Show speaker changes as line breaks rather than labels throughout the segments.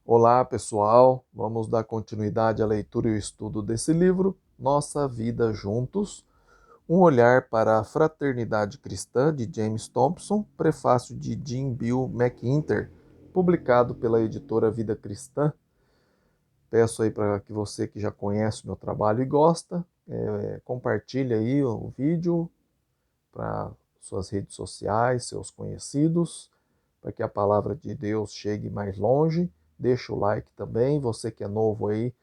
Olá, pessoal. Vamos dar continuidade à leitura e ao estudo desse livro, Nossa Vida Juntos, um olhar para a fraternidade cristã, de James Thompson, prefácio de Jim Bill McIntyre, publicado pela editora Vida Cristã. Peço aí para que você que já conhece o meu trabalho e gosta, compartilhe aí o vídeo para suas redes sociais, seus conhecidos, para que a palavra de Deus chegue mais longe. Deixa o like também, você que é novo aí,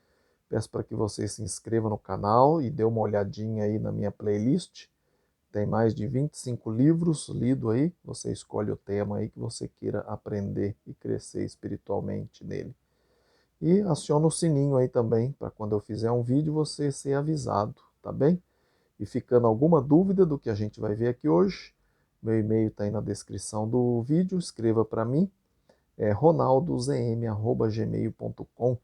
peço para que você se inscreva no canal e dê uma olhadinha aí na minha playlist. Tem mais de 25 livros lidos aí, você escolhe o tema aí que você queira aprender e crescer espiritualmente nele. E aciona o sininho aí também, para quando eu fizer um vídeo você ser avisado, tá bem? E ficando alguma dúvida do que a gente vai ver aqui hoje, meu e-mail está aí na descrição do vídeo, escreva para mim, é ronaldozm@gmail.com.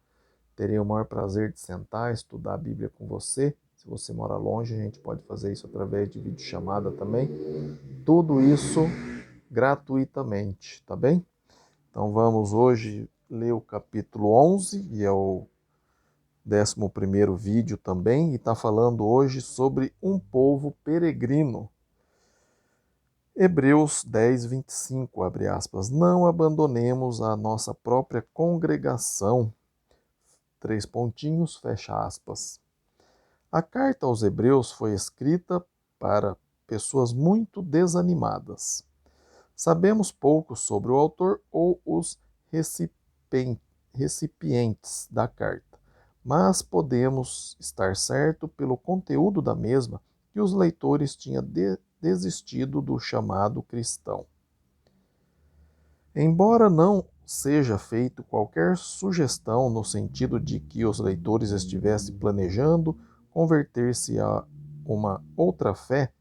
Terei o maior prazer de sentar, estudar a Bíblia com você. Se você mora longe, a gente pode fazer isso através de videochamada também. Tudo isso gratuitamente, tá bem? Então vamos hoje ler o capítulo 11, e é o 11º vídeo também, e está falando hoje sobre um povo peregrino. Hebreus 10, 25, abre aspas, não abandonemos a nossa própria congregação, três pontinhos, fecha aspas. A carta aos Hebreus foi escrita para pessoas muito desanimadas. Sabemos pouco sobre o autor ou os recipientes da carta, mas podemos estar certo pelo conteúdo da mesma que os leitores tinham desistido do chamado cristão. Embora não seja feito qualquer sugestão no sentido de que os leitores estivessem planejando converter-se a uma outra fé,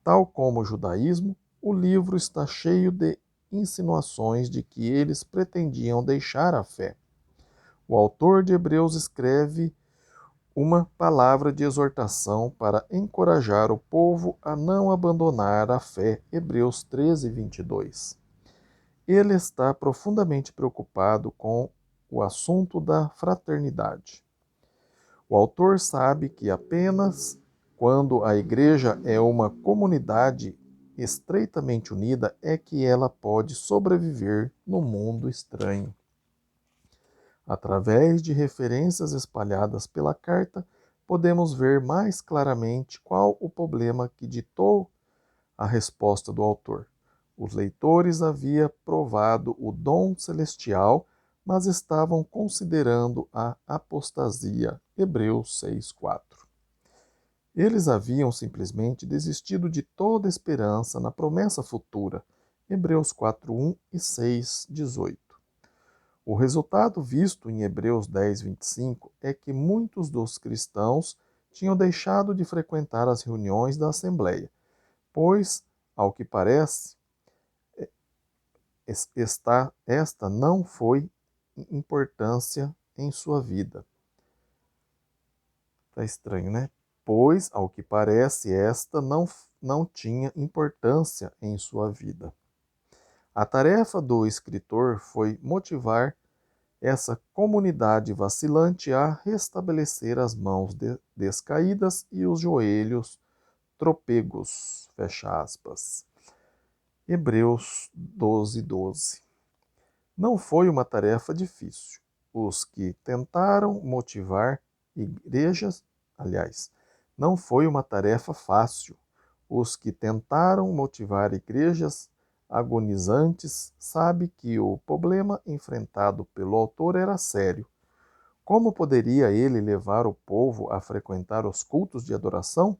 tal como o judaísmo, o livro está cheio de insinuações de que eles pretendiam deixar a fé. O autor de Hebreus escreve uma palavra de exortação para encorajar o povo a não abandonar a fé. Hebreus 13, 22. Ele está profundamente preocupado com o assunto da fraternidade. O autor sabe que apenas quando a igreja é uma comunidade estreitamente unida é que ela pode sobreviver no mundo estranho. Através de referências espalhadas pela carta, podemos ver mais claramente qual o problema que ditou a resposta do autor. Os leitores haviam provado o dom celestial, mas estavam considerando a apostasia. Hebreus 6:4. Eles haviam simplesmente desistido de toda esperança na promessa futura. Hebreus 4:1 e 6:18. O resultado visto em Hebreus 10:25 é que muitos dos cristãos tinham deixado de frequentar as reuniões da Assembleia, pois, ao que parece, esta não foi importância em sua vida. Tá estranho, né? Pois, ao que parece, esta não tinha importância em sua vida. A tarefa do escritor foi motivar essa comunidade vacilante a restabelecer as mãos descaídas e os joelhos tropegos. Fecha aspas. Hebreus 12, 12. Não foi uma tarefa difícil. Os que tentaram motivar igrejas, aliás, não foi uma tarefa fácil. Os que tentaram motivar igrejas agonizantes sabem que o problema enfrentado pelo autor era sério. Como poderia ele levar o povo a frequentar os cultos de adoração?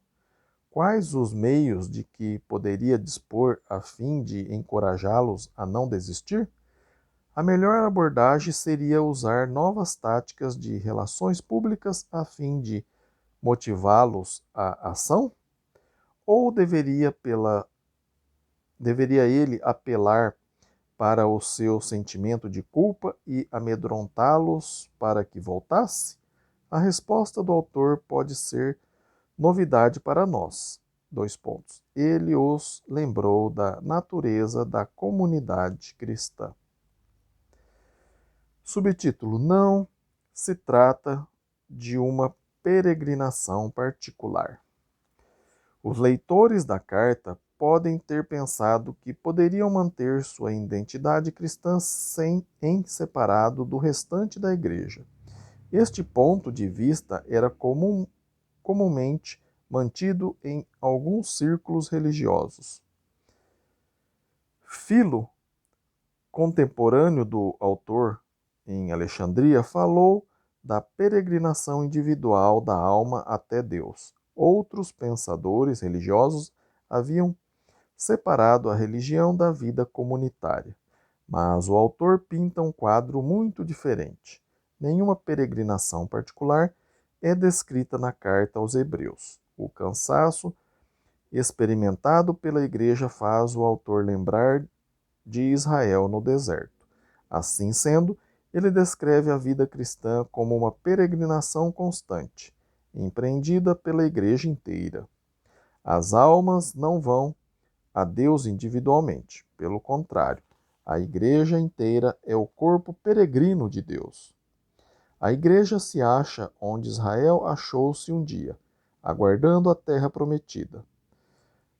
Quais os meios de que poderia dispor a fim de encorajá-los a não desistir? A melhor abordagem seria usar novas táticas de relações públicas a fim de motivá-los à ação? Ou deveria ele apelar para o seu sentimento de culpa e amedrontá-los para que voltasse? A resposta do autor pode ser novidade para nós. Dois pontos. Ele os lembrou da natureza da comunidade cristã. Subtítulo: Não se trata de uma peregrinação particular. Os leitores da carta podem ter pensado que poderiam manter sua identidade cristã em separado do restante da igreja. Este ponto de vista era comumente mantido em alguns círculos religiosos. Filo, contemporâneo do autor em Alexandria, falou da peregrinação individual da alma até Deus. Outros pensadores religiosos haviam separado a religião da vida comunitária. Mas o autor pinta um quadro muito diferente. Nenhuma peregrinação particular é descrita na carta aos Hebreus. O cansaço experimentado pela igreja faz o autor lembrar de Israel no deserto. Assim sendo, ele descreve a vida cristã como uma peregrinação constante, empreendida pela igreja inteira. As almas não vão a Deus individualmente, pelo contrário, a igreja inteira é o corpo peregrino de Deus. A igreja se acha onde Israel achou-se um dia, aguardando a terra prometida.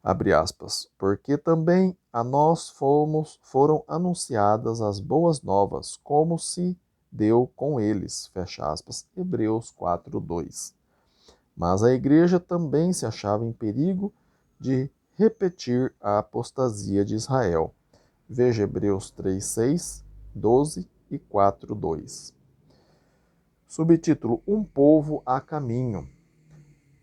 Abre aspas, porque também a nós foram anunciadas as boas novas, como se deu com eles, fecha aspas, Hebreus 4:2. Mas a igreja também se achava em perigo de repetir a apostasia de Israel. Veja Hebreus 3:6, 12 e 4:2. Subtítulo: Um povo a caminho.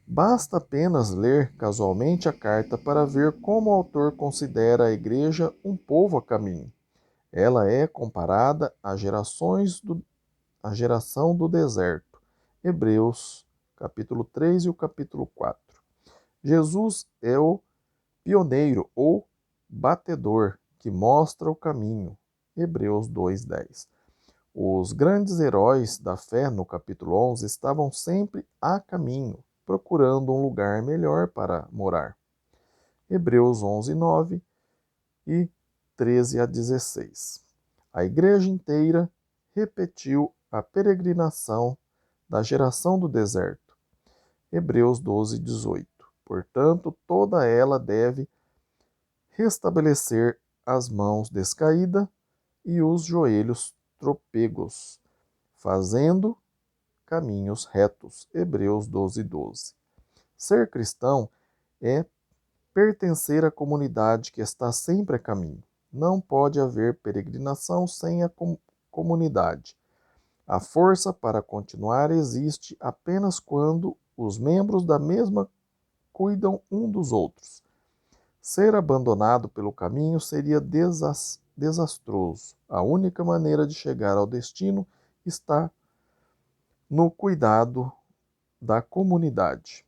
Basta apenas ler casualmente a carta para ver como o autor considera a igreja um povo a caminho. Ela é comparada à geração do deserto. Hebreus, capítulo 3 e o capítulo 4. Jesus é o pioneiro ou batedor que mostra o caminho. Hebreus 2:10. Os grandes heróis da fé no capítulo 11 estavam sempre a caminho, procurando um lugar melhor para morar. Hebreus 11:9 e 13-16. A igreja inteira repetiu a peregrinação da geração do deserto. Hebreus 12:18. Portanto, toda ela deve restabelecer as mãos descaídas e os joelhos trôpegos, fazendo caminhos retos. Hebreus 12:12. Ser cristão é pertencer à comunidade que está sempre a caminho. Não pode haver peregrinação sem a comunidade. A força para continuar existe apenas quando os membros da mesma cuidam um dos outros. Ser abandonado pelo caminho seria desastroso. A única maneira de chegar ao destino está no cuidado da comunidade.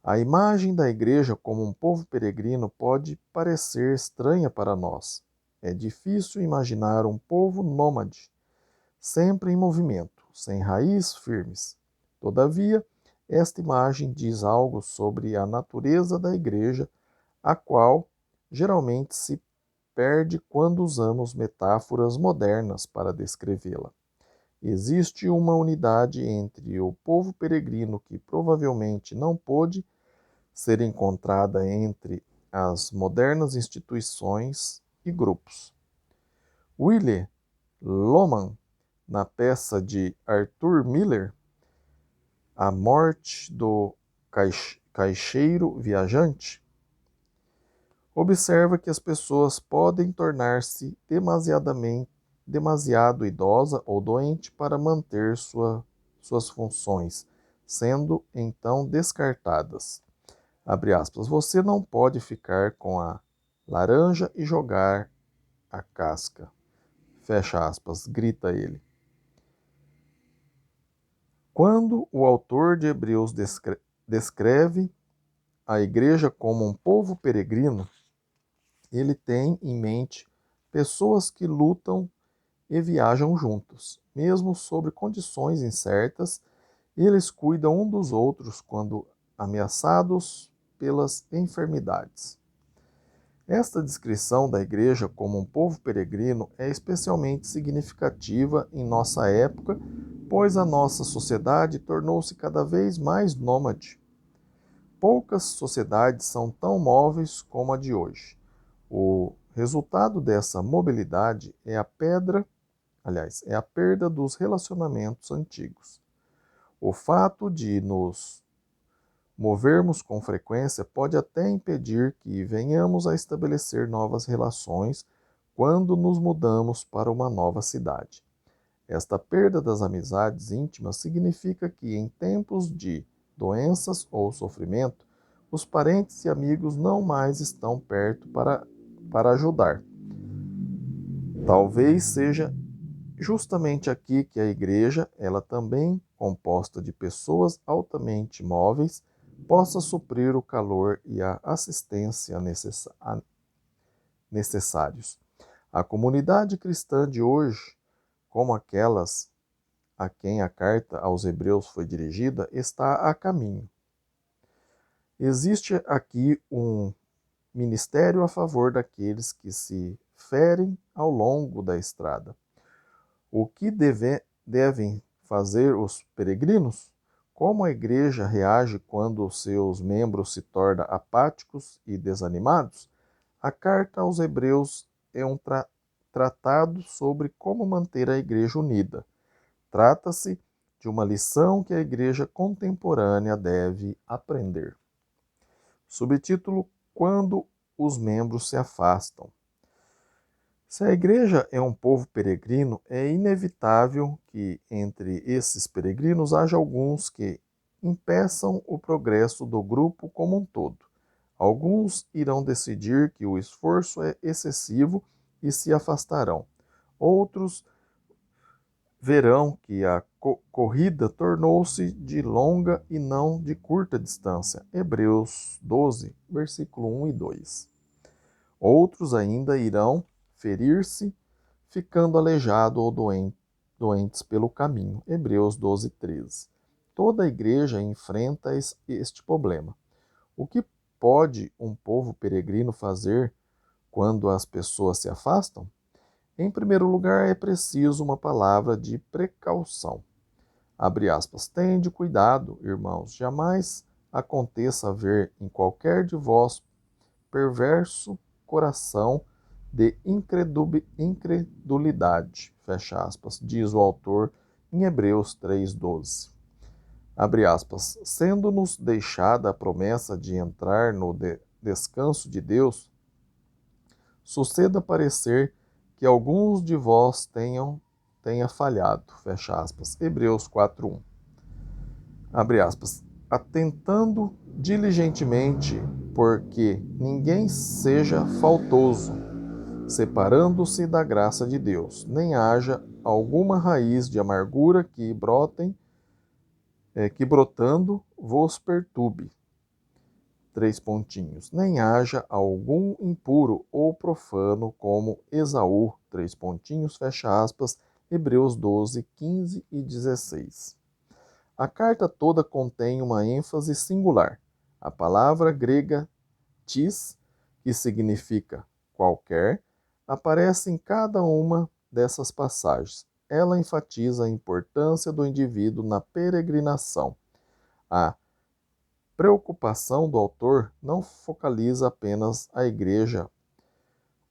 A imagem da igreja como um povo peregrino pode parecer estranha para nós. É difícil imaginar um povo nômade, sempre em movimento, sem raízes firmes. Todavia, esta imagem diz algo sobre a natureza da igreja, a qual geralmente se perde quando usamos metáforas modernas para descrevê-la. Existe uma unidade entre o povo peregrino que provavelmente não pôde ser encontrada entre as modernas instituições e grupos. Willie Loman, na peça de Arthur Miller, A Morte do Caixeiro Viajante, observa que as pessoas podem tornar-se demasiado idosa ou doente para manter suas funções, sendo então descartadas. Abre aspas, você não pode ficar com a laranja e jogar a casca. Fecha aspas, grita ele. Quando o autor de Hebreus descreve a igreja como um povo peregrino, ele tem em mente pessoas que lutam e viajam juntos. Mesmo sob condições incertas, eles cuidam um dos outros quando ameaçados pelas enfermidades. Esta descrição da igreja como um povo peregrino é especialmente significativa em nossa época, pois a nossa sociedade tornou-se cada vez mais nômade. Poucas sociedades são tão móveis como a de hoje. O resultado dessa mobilidade é é a perda dos relacionamentos antigos. O fato de nos movermos com frequência pode até impedir que venhamos a estabelecer novas relações quando nos mudamos para uma nova cidade. Esta perda das amizades íntimas significa que, em tempos de doenças ou sofrimento, os parentes e amigos não mais estão perto para ajudar. Talvez seja justamente aqui que a igreja, ela também composta de pessoas altamente móveis, possa suprir o calor e a assistência necessários. A comunidade cristã de hoje, como aquelas a quem a carta aos Hebreus foi dirigida, está a caminho. Existe aqui um ministério a favor daqueles que se ferem ao longo da estrada. O que devem fazer os peregrinos? Como a igreja reage quando seus membros se tornam apáticos e desanimados? A carta aos Hebreus é um tratado sobre como manter a igreja unida. Trata-se de uma lição que a igreja contemporânea deve aprender. Subtítulo: Quando os membros se afastam. Se a igreja é um povo peregrino, é inevitável que entre esses peregrinos haja alguns que impeçam o progresso do grupo como um todo. Alguns irão decidir que o esforço é excessivo e se afastarão. Outros verão que a corrida tornou-se de longa e não de curta distância. Hebreus 12, versículo 1 e 2. Outros ainda irão ferir-se, ficando aleijado ou doentes pelo caminho. Hebreus 12, 13. Toda a igreja enfrenta este problema. O que pode um povo peregrino fazer quando as pessoas se afastam? Em primeiro lugar, é preciso uma palavra de precaução. Abre aspas. Tende cuidado, irmãos, jamais aconteça haver em qualquer de vós perverso coração de incredulidade, fecha aspas, diz o autor em Hebreus 3:12. Abre aspas. Sendo-nos deixada a promessa de entrar no descanso de Deus, suceda parecer que alguns de vós tenha falhado, fecha aspas. Hebreus 4:1. Abre aspas. Atentando diligentemente, porque ninguém seja faltoso, separando-se da graça de Deus, nem haja alguma raiz de amargura que brotando vos perturbe. 3 pontinhos. Nem haja algum impuro ou profano como Esaú, 3 pontinhos, fecha aspas, Hebreus 12, 15 e 16. A carta toda contém uma ênfase singular. A palavra grega tis, que significa qualquer, aparece em cada uma dessas passagens. Ela enfatiza a importância do indivíduo na peregrinação. A preocupação do autor não focaliza apenas a igreja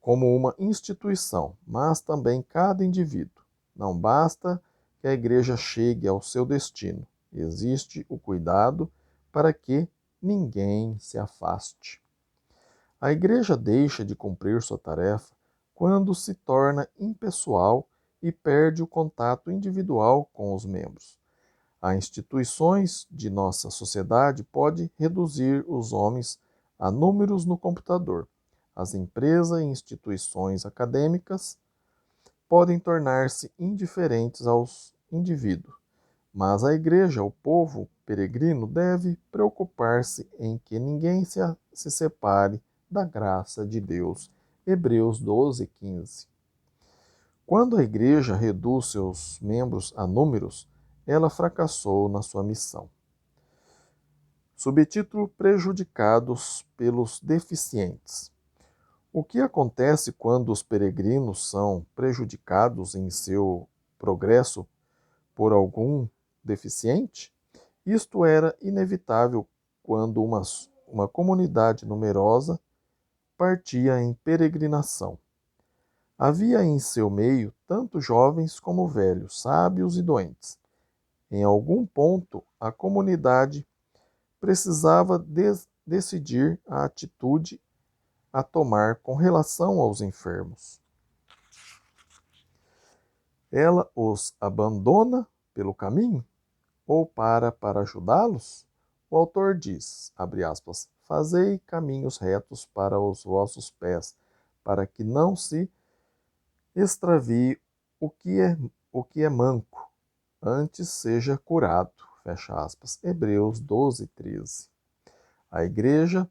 como uma instituição, mas também cada indivíduo. Não basta que a igreja chegue ao seu destino. Existe o cuidado para que ninguém se afaste. A igreja deixa de cumprir sua tarefa quando se torna impessoal e perde o contato individual com os membros. As instituições de nossa sociedade podem reduzir os homens a números no computador. As empresas e instituições acadêmicas podem tornar-se indiferentes aos indivíduos. Mas a igreja, o povo peregrino, deve preocupar-se em que ninguém se separe da graça de Deus. Hebreus 12, 15. Quando a igreja reduz seus membros a números, ela fracassou na sua missão. Subtítulo: Prejudicados pelos deficientes. O que acontece quando os peregrinos são prejudicados em seu progresso por algum deficiente? Isto era inevitável quando uma comunidade numerosa partia em peregrinação. Havia em seu meio tanto jovens como velhos, sábios e doentes. Em algum ponto, a comunidade precisava decidir a atitude a tomar com relação aos enfermos. Ela os abandona pelo caminho ou para ajudá-los? O autor diz, abre aspas, fazei caminhos retos para os vossos pés, para que não se extravie o que é manco, antes seja curado. Fecha aspas. Hebreus 12, 13. A igreja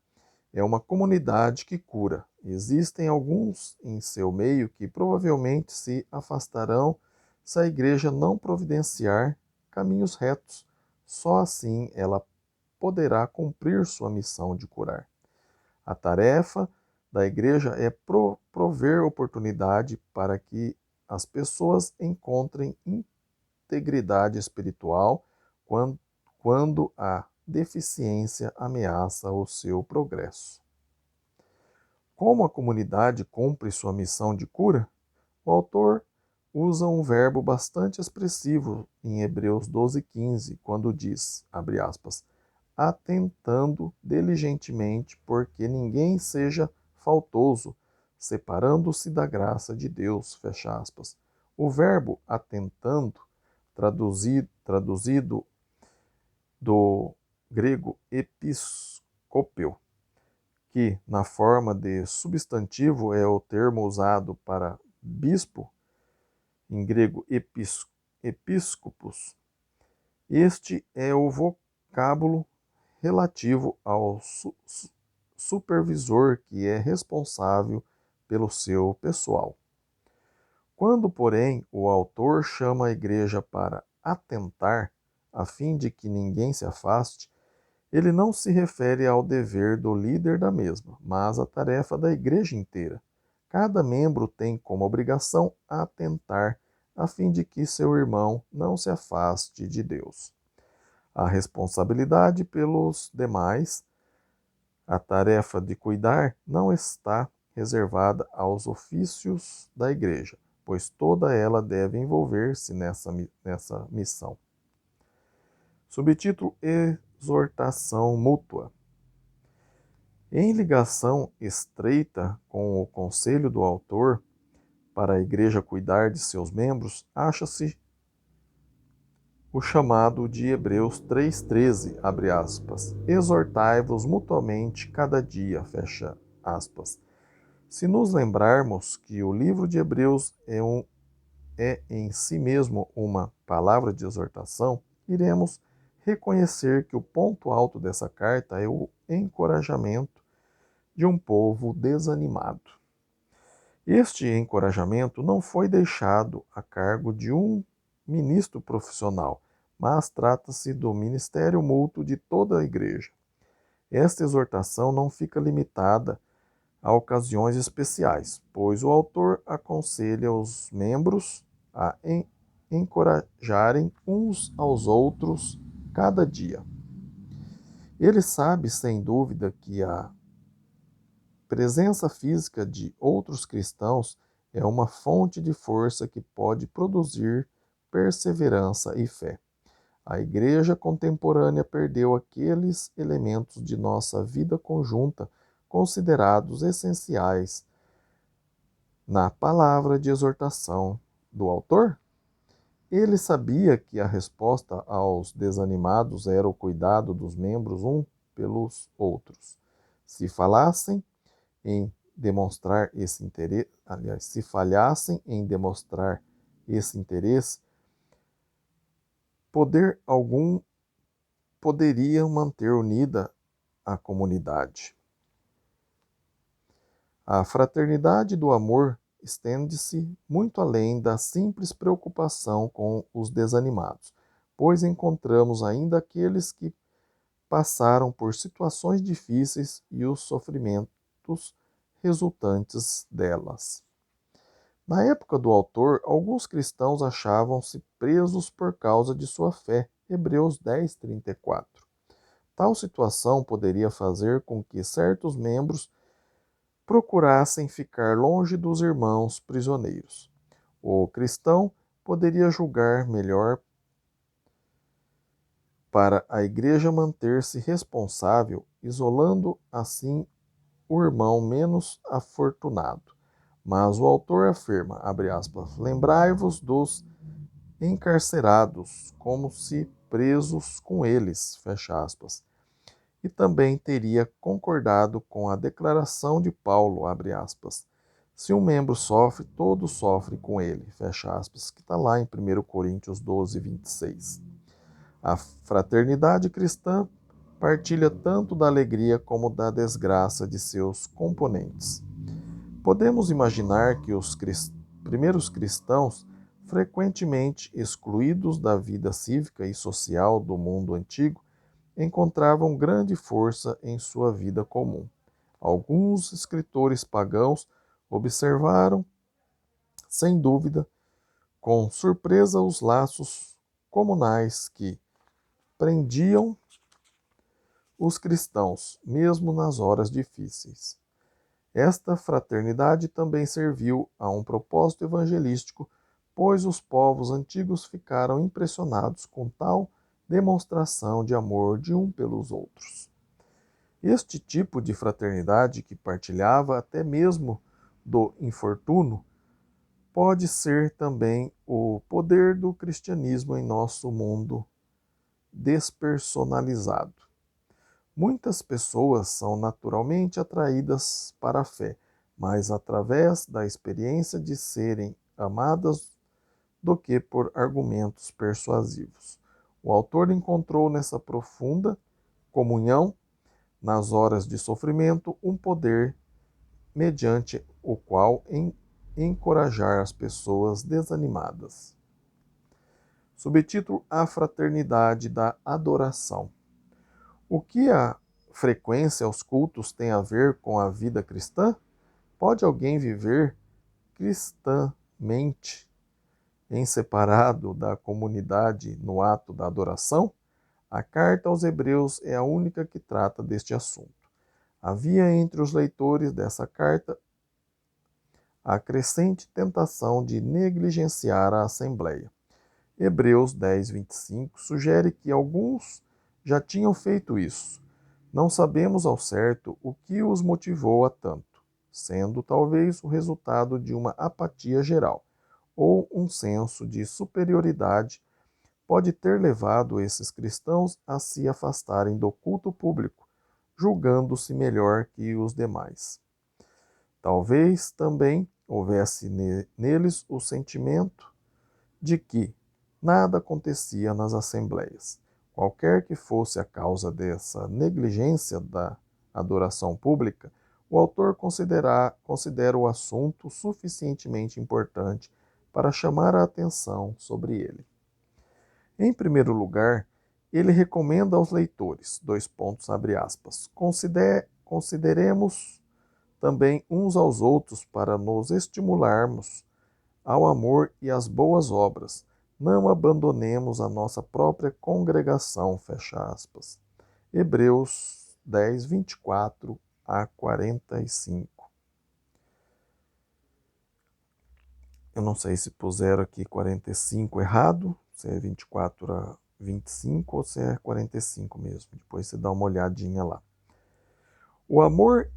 é uma comunidade que cura. Existem alguns em seu meio que provavelmente se afastarão se a igreja não providenciar caminhos retos. Só assim ela poderá cumprir sua missão de curar. A tarefa da igreja é prover oportunidade para que as pessoas encontrem integridade espiritual quando a deficiência ameaça o seu progresso. Como a comunidade cumpre sua missão de cura? O autor usa um verbo bastante expressivo em Hebreus 12:15, quando diz, abre aspas, atentando diligentemente porque ninguém seja faltoso, separando-se da graça de Deus, fecha aspas. O verbo atentando, traduzido do grego episkopeu, que na forma de substantivo é o termo usado para bispo, em grego episcopos. Este é o vocábulo relativo ao supervisor que é responsável pelo seu pessoal. Quando, porém, o autor chama a igreja para atentar, a fim de que ninguém se afaste, ele não se refere ao dever do líder da mesma, mas à tarefa da igreja inteira. Cada membro tem como obrigação atentar, a fim de que seu irmão não se afaste de Deus. A responsabilidade pelos demais, a tarefa de cuidar, não está reservada aos ofícios da igreja, pois toda ela deve envolver-se nessa missão. Subtítulo: Exortação mútua. Em ligação estreita com o conselho do autor para a igreja cuidar de seus membros, acha-se o chamado de Hebreus 3,13, abre aspas, exortai-vos mutuamente cada dia, fecha aspas. Se nos lembrarmos que o livro de Hebreus é em si mesmo uma palavra de exortação, iremos reconhecer que o ponto alto dessa carta é o encorajamento de um povo desanimado. Este encorajamento não foi deixado a cargo de um ministro profissional, mas trata-se do ministério mútuo de toda a igreja. Esta exortação não fica limitada a ocasiões especiais, pois o autor aconselha os membros a encorajarem uns aos outros cada dia. Ele sabe, sem dúvida, que a presença física de outros cristãos é uma fonte de força que pode produzir perseverança e fé. A igreja contemporânea perdeu aqueles elementos de nossa vida conjunta considerados essenciais na palavra de exortação do autor. Ele sabia que a resposta aos desanimados era o cuidado dos membros um pelos outros. Se falassem em demonstrar esse interesse, aliás, se falhassem em demonstrar esse interesse, poder algum poderia manter unida a comunidade. A fraternidade do amor estende-se muito além da simples preocupação com os desanimados, pois encontramos ainda aqueles que passaram por situações difíceis e os sofrimentos resultantes delas. Na época do autor, alguns cristãos achavam-se presos por causa de sua fé. Hebreus 10, 34. Tal situação poderia fazer com que certos membros procurassem ficar longe dos irmãos prisioneiros. O cristão poderia julgar melhor para a igreja manter-se responsável, isolando assim o irmão menos afortunado. Mas o autor afirma, abre aspas, lembrai-vos dos encarcerados, como se presos com eles, fecha aspas. E também teria concordado com a declaração de Paulo, abre aspas, se um membro sofre, todos sofrem com ele, fecha aspas, que está lá em 1 Coríntios 12, 26. A fraternidade cristã partilha tanto da alegria como da desgraça de seus componentes. Podemos imaginar que os primeiros cristãos, frequentemente excluídos da vida cívica e social do mundo antigo, encontravam grande força em sua vida comum. Alguns escritores pagãos observaram, sem dúvida, com surpresa os laços comunais que prendiam os cristãos, mesmo nas horas difíceis. Esta fraternidade também serviu a um propósito evangelístico, pois os povos antigos ficaram impressionados com tal demonstração de amor de um pelos outros. Este tipo de fraternidade, que partilhava até mesmo do infortúnio, pode ser também o poder do cristianismo em nosso mundo despersonalizado. Muitas pessoas são naturalmente atraídas para a fé, mas através da experiência de serem amadas do que por argumentos persuasivos. O autor encontrou nessa profunda comunhão, nas horas de sofrimento, um poder mediante o qual encorajar as pessoas desanimadas. Subtítulo: A Fraternidade da Adoração. O que a frequência aos cultos tem a ver com a vida cristã? Pode alguém viver cristãmente em separado da comunidade no ato da adoração? A carta aos Hebreus é a única que trata deste assunto. Havia entre os leitores dessa carta a crescente tentação de negligenciar a Assembleia. Hebreus 10, 25 sugere que alguns já tinham feito isso. Não sabemos ao certo o que os motivou a tanto, sendo talvez o resultado de uma apatia geral, ou um senso de superioridade pode ter levado esses cristãos a se afastarem do culto público, julgando-se melhor que os demais. Talvez também houvesse neles o sentimento de que nada acontecia nas assembleias. Qualquer que fosse a causa dessa negligência da adoração pública, o autor considera o assunto suficientemente importante para chamar a atenção sobre ele. Em primeiro lugar, ele recomenda aos leitores, consideremos também uns aos outros para nos estimularmos ao amor e às boas obras. Não abandonemos a nossa própria congregação, fecha aspas. Hebreus 10, 24 a 45. Eu não sei se puseram aqui 45 errado, se é 24 a 25 ou se é 45 mesmo. Depois você dá uma olhadinha lá. O amor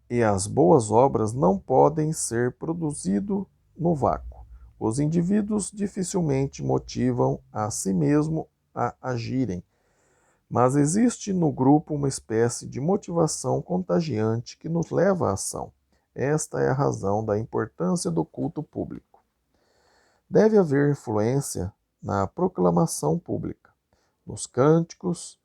e as boas obras não podem ser produzidos no vácuo. Os indivíduos dificilmente motivam a si mesmo a agirem, mas existe no grupo uma espécie de motivação contagiante que nos leva à ação. Esta é a razão da importância do culto público. Deve haver influência na proclamação pública, nos cânticos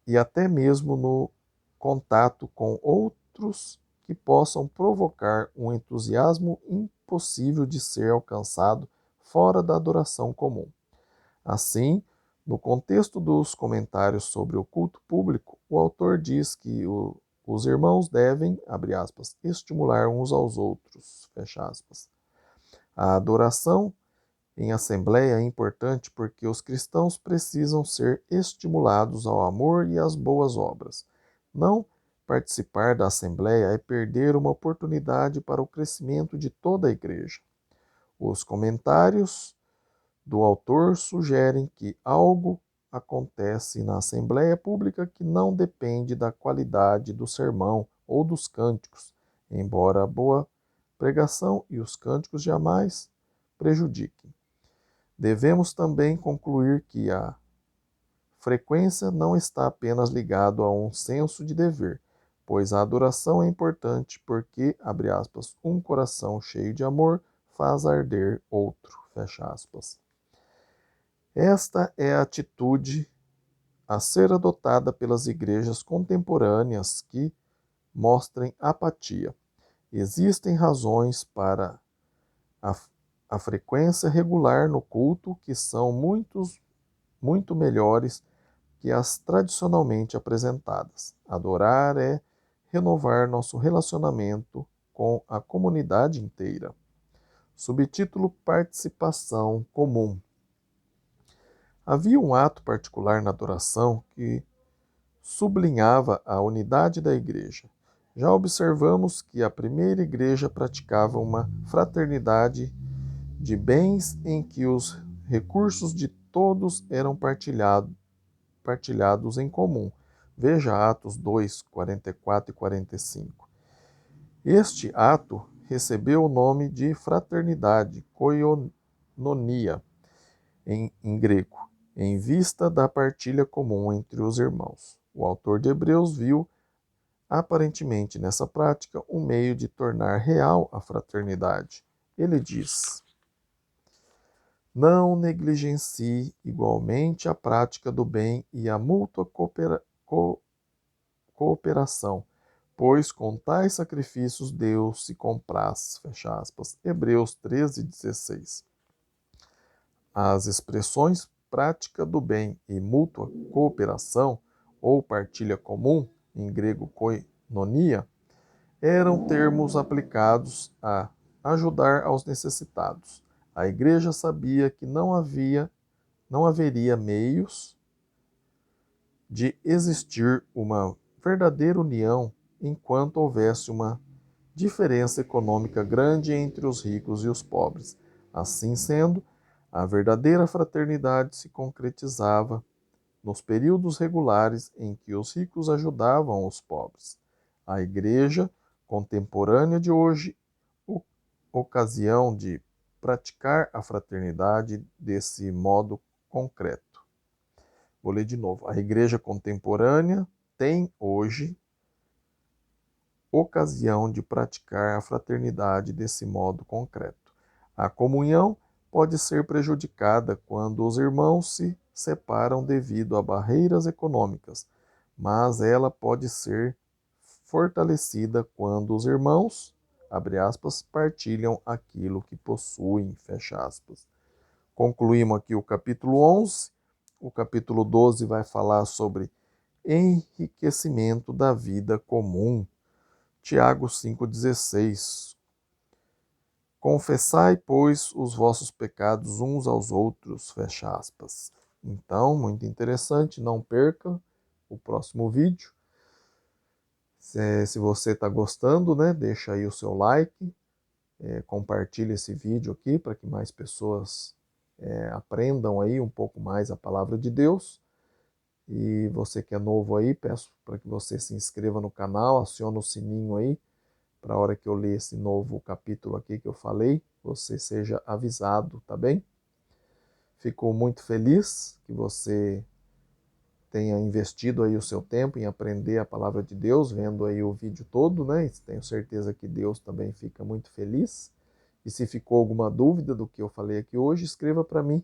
e até mesmo no contato com outros que possam provocar um entusiasmo impossível de ser alcançado fora da adoração comum. Assim, no contexto dos comentários sobre o culto público, o autor diz que o Os irmãos devem, abre aspas, estimular uns aos outros, fecha aspas. A adoração em assembleia é importante porque os cristãos precisam ser estimulados ao amor e às boas obras. Não participar da assembleia é perder uma oportunidade para o crescimento de toda a igreja. Os comentários do autor sugerem que algo acontece na assembleia pública que não depende da qualidade do sermão ou dos cânticos, embora a boa pregação e os cânticos jamais prejudiquem. Devemos também concluir que a frequência não está apenas ligada a um senso de dever, pois a adoração é importante porque, abre aspas, um coração cheio de amor faz arder outro, fecha aspas. Esta é a atitude a ser adotada pelas igrejas contemporâneas que mostrem apatia. Existem razões para a frequência regular no culto que são muito melhores que as tradicionalmente apresentadas. Adorar é renovar nosso relacionamento com a comunidade inteira. Subtítulo: Participação comum. Havia um ato particular na adoração que sublinhava a unidade da igreja. Já observamos que a primeira igreja praticava uma fraternidade de bens em que os recursos de todos eram partilhados em comum. Veja Atos 2, 44 e 45. Este ato recebeu o nome de fraternidade, koinonia, em grego, em vista da partilha comum entre os irmãos. O autor de Hebreus viu, aparentemente nessa prática, um meio de tornar real a fraternidade. Ele diz: não negligencie igualmente a prática do bem e a mútua cooperação, pois com tais sacrifícios Deus se compraz, fecha aspas. Hebreus 13, 16. As expressões prática do bem e mútua cooperação, ou partilha comum, em grego koinonia, eram termos aplicados a ajudar aos necessitados. A igreja sabia que não haveria meios de existir uma verdadeira união enquanto houvesse uma diferença econômica grande entre os ricos e os pobres. Assim sendo, a verdadeira fraternidade se concretizava nos períodos regulares em que os ricos ajudavam os pobres. A igreja contemporânea de hoje, ocasião de praticar a fraternidade desse modo concreto. Vou ler de novo. A igreja contemporânea tem hoje ocasião de praticar a fraternidade desse modo concreto. A comunhão pode ser prejudicada quando os irmãos se separam devido a barreiras econômicas, mas ela pode ser fortalecida quando os irmãos, abre aspas, partilham aquilo que possuem, fecha aspas. Concluímos aqui o capítulo 11. O capítulo 12 vai falar sobre enriquecimento da vida comum. Tiago 5,16. Confessai, pois, os vossos pecados uns aos outros, fecha aspas. Então, muito interessante, não perca o próximo vídeo. Se você está gostando, né, deixa aí o seu like, compartilhe esse vídeo aqui para que mais pessoas aprendam aí um pouco mais a palavra de Deus. E você que é novo aí, peço para que você se inscreva no canal, acione o sininho aí, para a hora que eu ler esse novo capítulo aqui que eu falei, você seja avisado, tá bem? Fico muito feliz que você tenha investido aí o seu tempo em aprender a palavra de Deus, vendo aí o vídeo todo, né? E tenho certeza que Deus também fica muito feliz. E se ficou alguma dúvida do que eu falei aqui hoje, escreva para mim.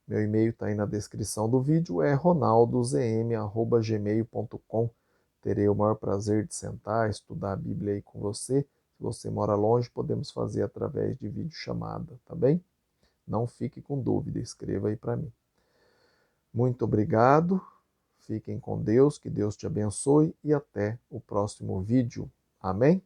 Meu e-mail está aí na descrição do vídeo, é ronaldozm@gmail.com. Terei o maior prazer de sentar, estudar a Bíblia aí com você. Se você mora longe, podemos fazer através de videochamada, tá bem? Não fique com dúvida, escreva aí para mim. Muito obrigado, Fiquem com Deus, que Deus te abençoe e até o próximo vídeo. Amém?